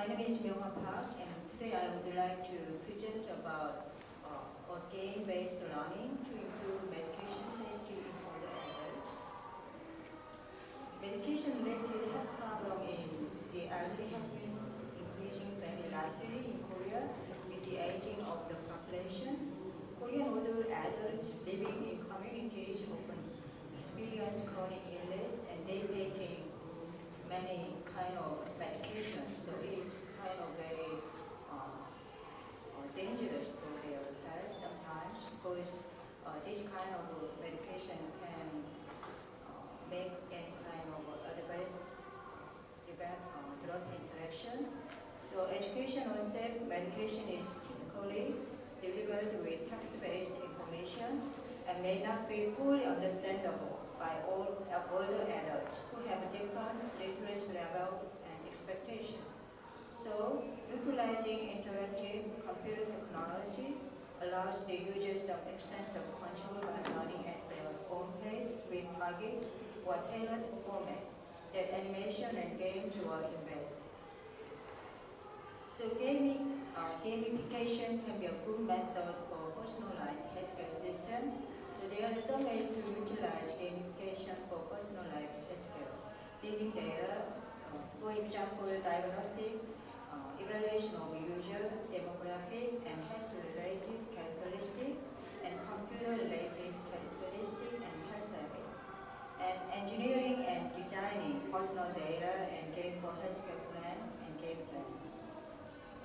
My name is Myonghwa, and today I would like to present about a game-based learning to improve medication safety in older adults. Medication-related health problems in the elderly have been increasing very rapidly in Korea with the aging of the population. Korean older adults living in communities often experience chronic illness, and they taking many kind of medications, so it's kind of very dangerous for their health sometimes, because this kind of medication can make any kind of adverse event drug interaction. So education on safe medication is typically delivered with text-based information and may not be fully understandable by all older adults who have different literacy level and expectation. So, utilizing interactive computer technology allows the users some extensive control by learning at their own pace with target or tailored format that animation and games were embedded. So gamification can be a good method for personalized healthcare system. So there are some ways to utilize gamification for personalized healthcare. Digging data, for example, diagnostic, evaluation of user demographic and health-related characteristics, and computer-related characteristics and health survey. And engineering and designing personal data and game for healthcare plan and game plan.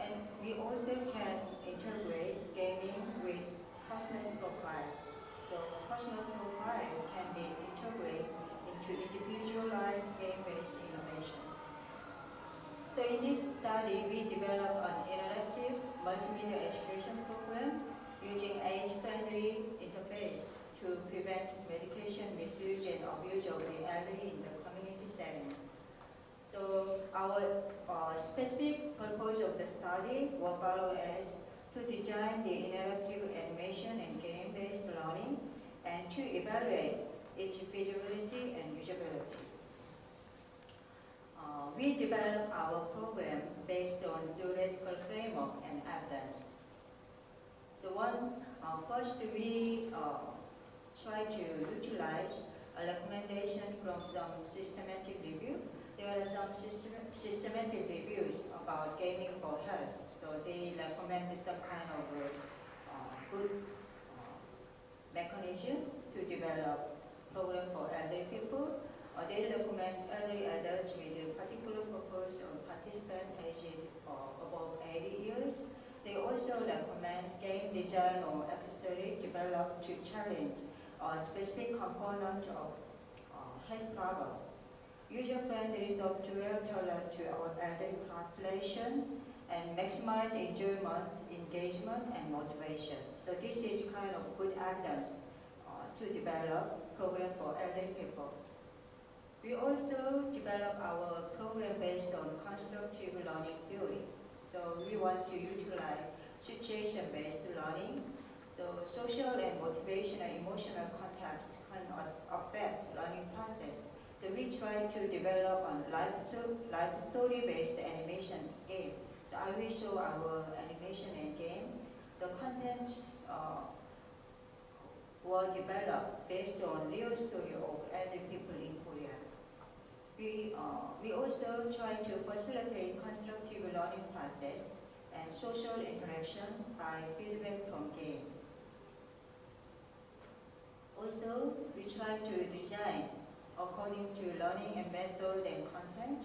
And we also can integrate gaming with personal profile. So personal profile can be integrated into individualized game-based innovation. So in this study, we developed an interactive multimedia education program using age-friendly interface to prevent medication misuse and abuse of the elderly in the community setting. So our specific purpose of the study was followed as to design the interactive animation and game-based learning and to evaluate its feasibility and usability. We developed our program based on theoretical framework and evidence. So first we try to utilize a recommendation from some systematic review. There are some systematic reviews about gaming for health. So they recommend some kind of good mechanism to develop program for elderly people. They recommend elderly adults with a particular purpose or participant aged above 80 years. They also recommend game design or accessory developed to challenge a specific component of health problem. User-friendly software tailored to our elderly population and maximize enjoyment, engagement, and motivation. So this is kind of good evidence to develop program for elderly people. We also develop our program based on constructive learning theory. So we want to utilize situation-based learning. So social and motivation and emotional context can affect learning process. So we try to develop a life story-based animation game. So I will show our animation and game. The contents were developed based on real story of elderly people in Korea. We also try to facilitate constructive learning process and social interaction by feedback from game. Also, we try to design according to learning and method and content.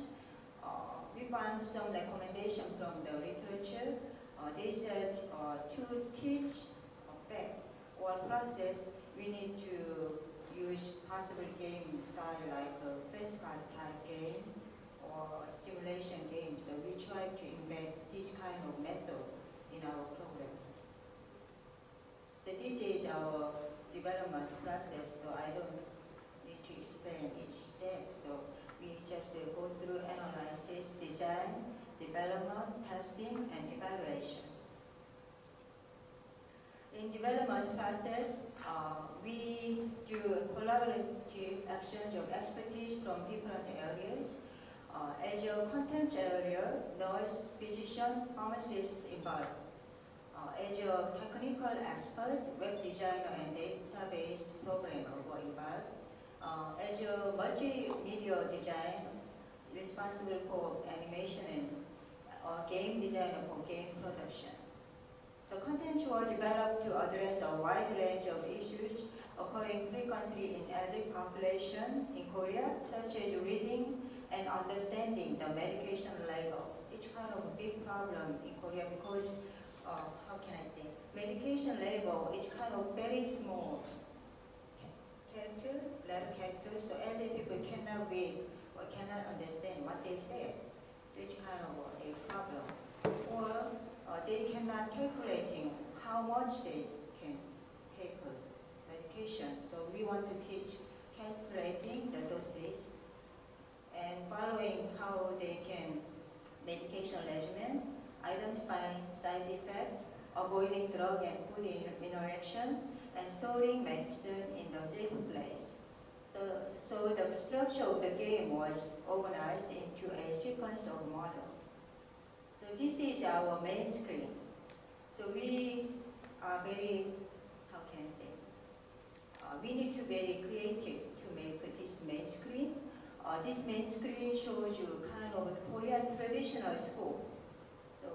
We found some recommendation from the literature. They said to teach effect or process, we need to use possible game style like a flashcard type game or a simulation game. So we try to embed this kind of method in our program. So this is our development process, so I don't need to explain each step. So we just go through analysis, design, development, testing, and evaluation. In development process, we do collaborative exchange of expertise from different areas. As your content area, nurse, physician, pharmacist involved. As your technical expert, web designer and database programmer were involved. As your multimedia design, responsible for animation and game designer for game production. The contents were developed to address a wide range of issues occurring frequently in elderly population in Korea, such as reading and understanding the medication label. It's kind of a big problem in Korea because, how can I say, medication label is kind of very small character, letter character, so elderly people cannot read or cannot understand what they say. So it's kind of a problem. Or they cannot calculating how much they can take medication. So we want to teach calculating the dosage and following how they can medication regimen, identifying side effects, avoiding drug and food interaction, and storing medicine in the safe place. So the structure of the game was organized into a sequence of models. So this is our main screen. So we are very, how can I say, we need to be very creative to make this main screen. This main screen shows you kind of Korean traditional school. So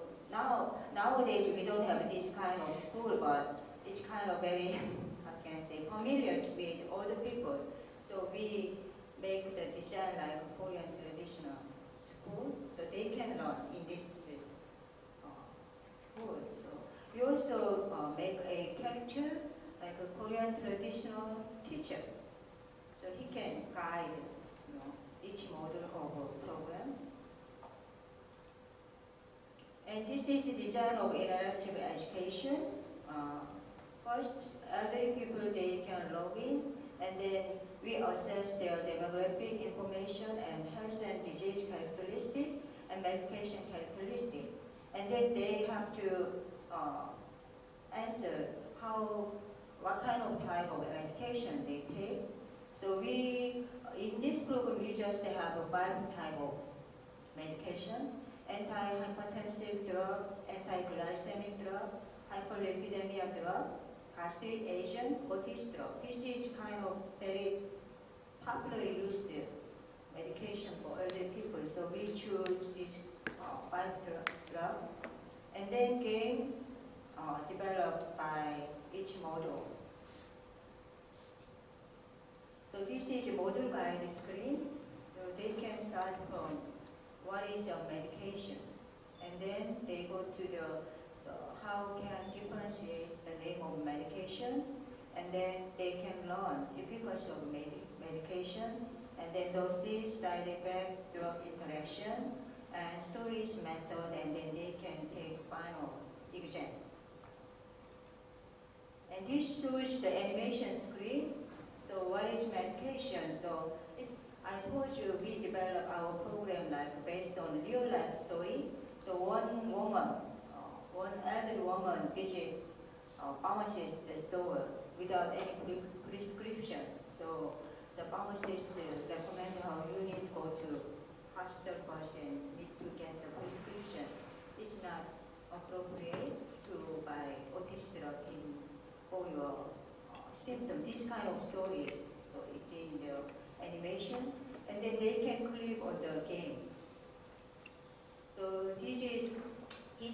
nowadays we don't have this kind of school, but it's kind of very, how can I say, familiar with all the people. So we make the design like Korean traditional school, so they can learn in this school. So we also make a character like a Korean traditional teacher, so he can guide, each module of a program. And this is the design of interactive education. First, elderly people, they can log in, and then we assess their demographic information and health and disease characteristic and medication characteristic. And then they have to answer what kind of type of medication they take. So in this program, we just have 5 type of medication: anti-hypertensive drug, anti-glycemic drug, hyperlipidemia drug, gastric agent, autistic drug. This is kind of very popularly used medication for elderly people. So we choose this 5 drug, and then game developed by each module. So this is a module guide screen. So they can start from what is your medication, and then they go to the how can differentiate the name of medication, and then they can learn efficacy of medication, and then dosage, side effect, drug interaction, and storage method, and then they can take final exam. And this shows the animation screen. So what is medication? So I told you we developed our program like based on real life story. So one elderly woman visit a pharmacist store without any prescription. So the pharmacist recommended her, you need to go to hospital first and need to get the prescription. It's not appropriate to buy autistic drug for your symptom. This kind of story, so it's in the animation, and then they can click on the game. So these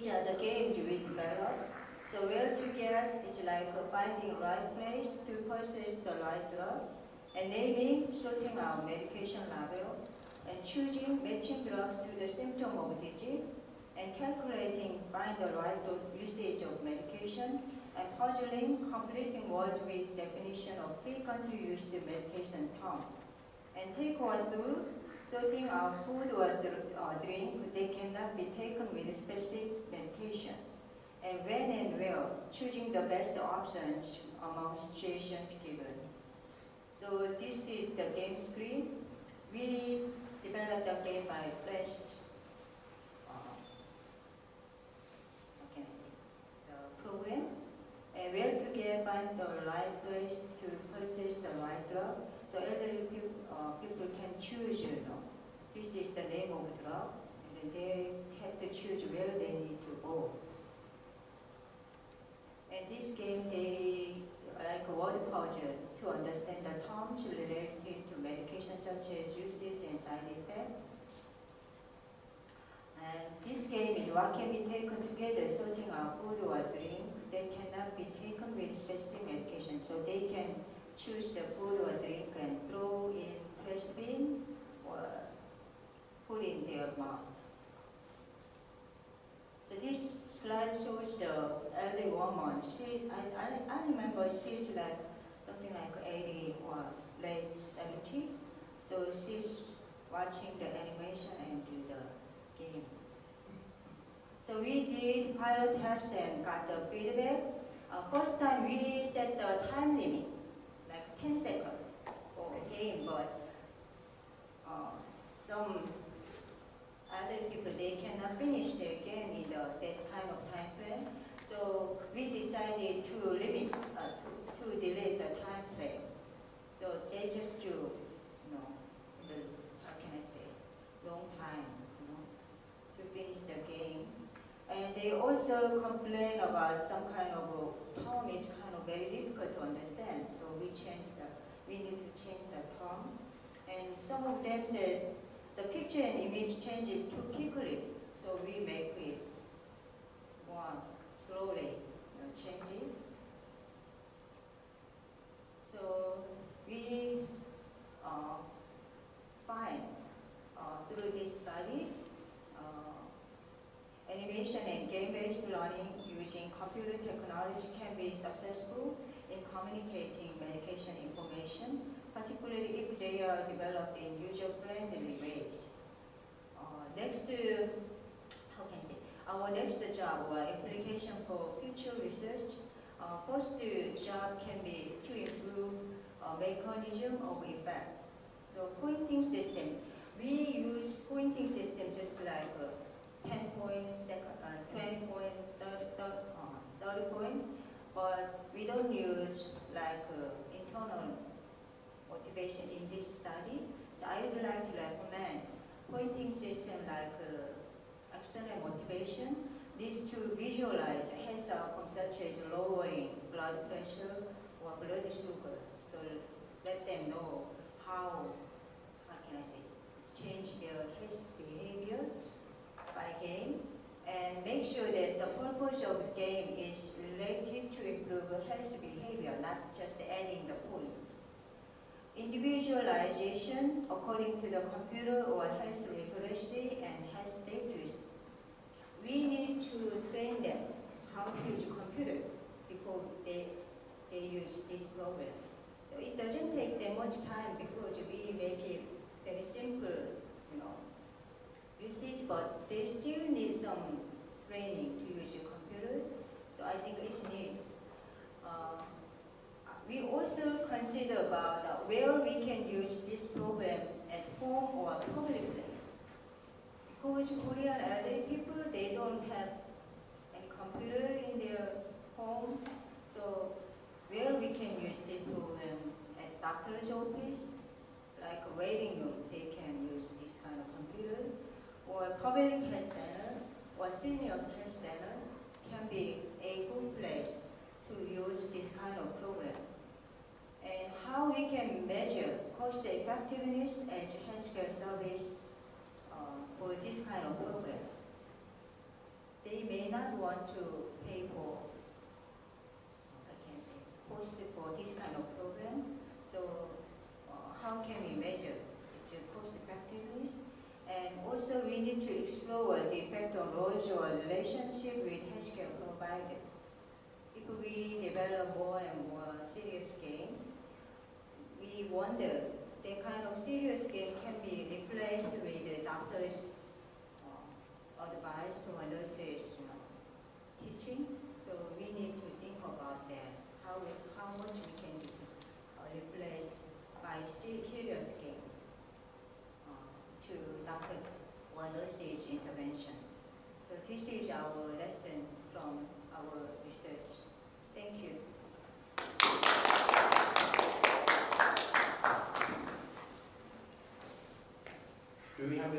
are the games we develop. So where to get, it's like finding right place to purchase the right drug, and naming, sorting out medication label, and choosing, matching drugs to the symptom of disease, and calculating, find the right usage of medication, and puzzling, completing words with definition of frequently used medication term. And take one through, sorting out food or drink, they cannot be taken with specific medication. And when and where, choosing the best options among situations given. So this is the game screen. We developed the game by Flash. Program, and where to find the right place to purchase the right drug. So elderly people can choose, this is the name of the drug, and then they have to choose where they need to go. And this game, they like a word puzzle to understand the terms related to medication such as uses and side effects. And this game is what can be taken together, sorting out food or drink that cannot be taken with specific medication. So they can choose the food or drink and throw in trash bin or put in their mouth. So this slide shows the elderly woman. I remember she's like something like 80 or late 70. So she's watching the animation and do the game. So we did pilot test and got the feedback. First time we set the time limit, like 10 seconds for a game, but some other people, they cannot finish their game in that kind of time frame. So we decided to limit, to delay the time frame. So they just do, how can I say, long time, to finish the game. And they also complain about some kind of term is kind of very difficult to understand. So we need to change the term. And some of them said, the picture and image changes too quickly, so we make it more slowly, change it. So we find through this study, animation and game-based learning using computer technology can be successful in communicating medication information, particularly if they are developed in user-friendly ways. Our next job or application for future research, first job can be to improve mechanism of effect. So pointing system, we use pointing system just like 10 point, 20 point, 30 point, but we don't use like internal motivation in this study. So I would like to recommend pointing system like external motivation. These to visualize health outcomes such as lowering blood pressure or blood sugar. So let them know how can I say, change their health behavior by game, and make sure that the purpose of the game is related to improve health behavior, not just adding the points. Individualization according to the computer or health literacy and health status. We need to train them how to use a computer before they use this program. So it doesn't take them much time because we make it very simple, usage, but they still need some training to use a computer. So I think it's neat. We also consider about where we can use this program at home or public place. Because Korean elderly people, they don't have any computer in their home. So where we can use this program at doctor's office, like a waiting room, they can use this kind of computer. Or public health center or senior health center can be a good place to use this kind of program. And how we can measure cost effectiveness as healthcare service for this kind of program. They may not want to pay for, cost for this kind of program. So how can we measure its cost effectiveness? And also we need to explore the effect on roles or relationship with healthcare provider. If we develop more and more serious game, we wonder the kind of serious game can be replaced with the doctor's advice or nurses teaching. So we need to think about that, how much we can replace by serious game to doctor or nurses intervention. So this is our lesson from our research. Thank you. Do we have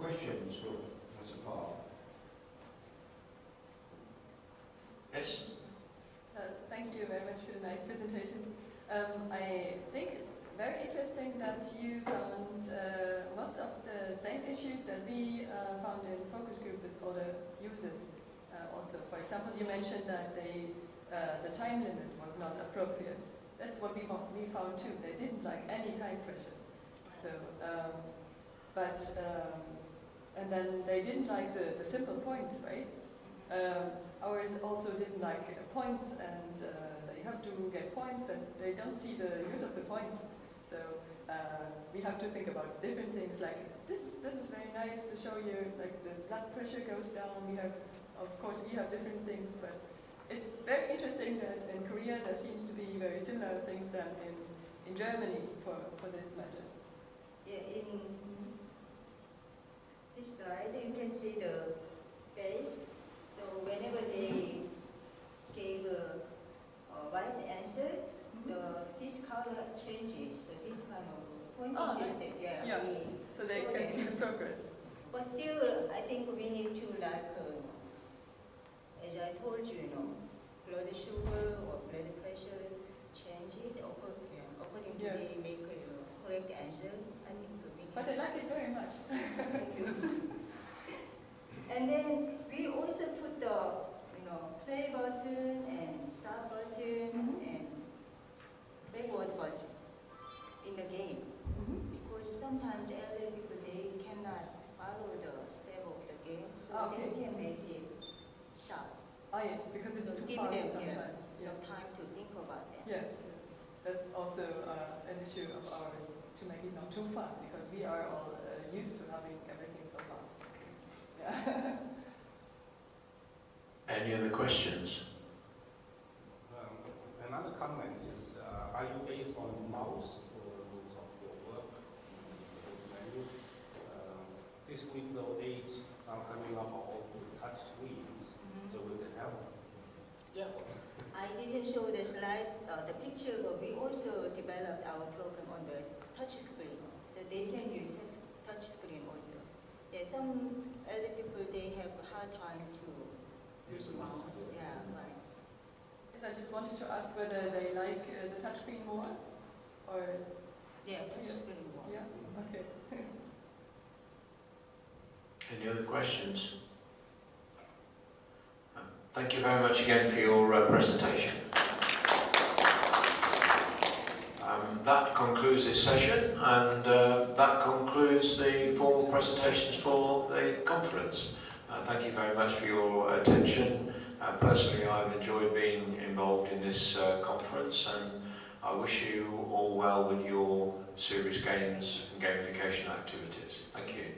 questions for Professor Park? Yes? Thank you very much for the nice presentation. I think it's very interesting that you found most of the same issues that we found in focus group with other users also. For example, you mentioned that the time limit was not appropriate. That's what we found too. They didn't like any time pressure. So, and then they didn't like the simple points, right? Ours also didn't like points, and they have to get points, and they don't see the use of the points. So we have to think about different things. Like this is very nice to show you. Like the blood pressure goes down. We have, of course, we have different things, but it's very interesting that in Korea there seems to be very similar things than in Germany for this matter. Yeah, in this slide you can see the face. So whenever they gave a right answer, this color changes. So this kind of pointing system, yeah. So they can see the progress. But still, I think we need to as I told you, blood sugar or blood pressure change it according to they make a correct answer. I think we can. But I like it very much. Thank you. And then we also put the play button and start button and backward button in the game. Because sometimes elderly people they cannot follow the step of the game, so they can make it stop. Oh yeah, because it's too give fast them sometimes. some time to think about that. Yes, that's also an issue of ours, to make it not too fast, because we are all used to having everything so fast. Yeah. Any other questions? Another comment is, are you based on mouse for most of your work? This Windows 8 are coming up all with touch screens, so we can help. Yeah, I didn't show the slide, the picture, but we also developed our program on the touch screen, so they can use touch screen also. Yeah, some other people they have a hard time to use mouse. Yeah, right. Yes, I just wanted to ask whether they like the touchscreen more, or Yeah, touch screen more. yeah, okay. Any other questions? Thank you very much again for your presentation. That concludes this session, and that concludes the formal presentations for the conference. Thank you very much for your attention. Personally, I've enjoyed being involved in this conference, and I wish you all well with your serious games and gamification activities. Thank you.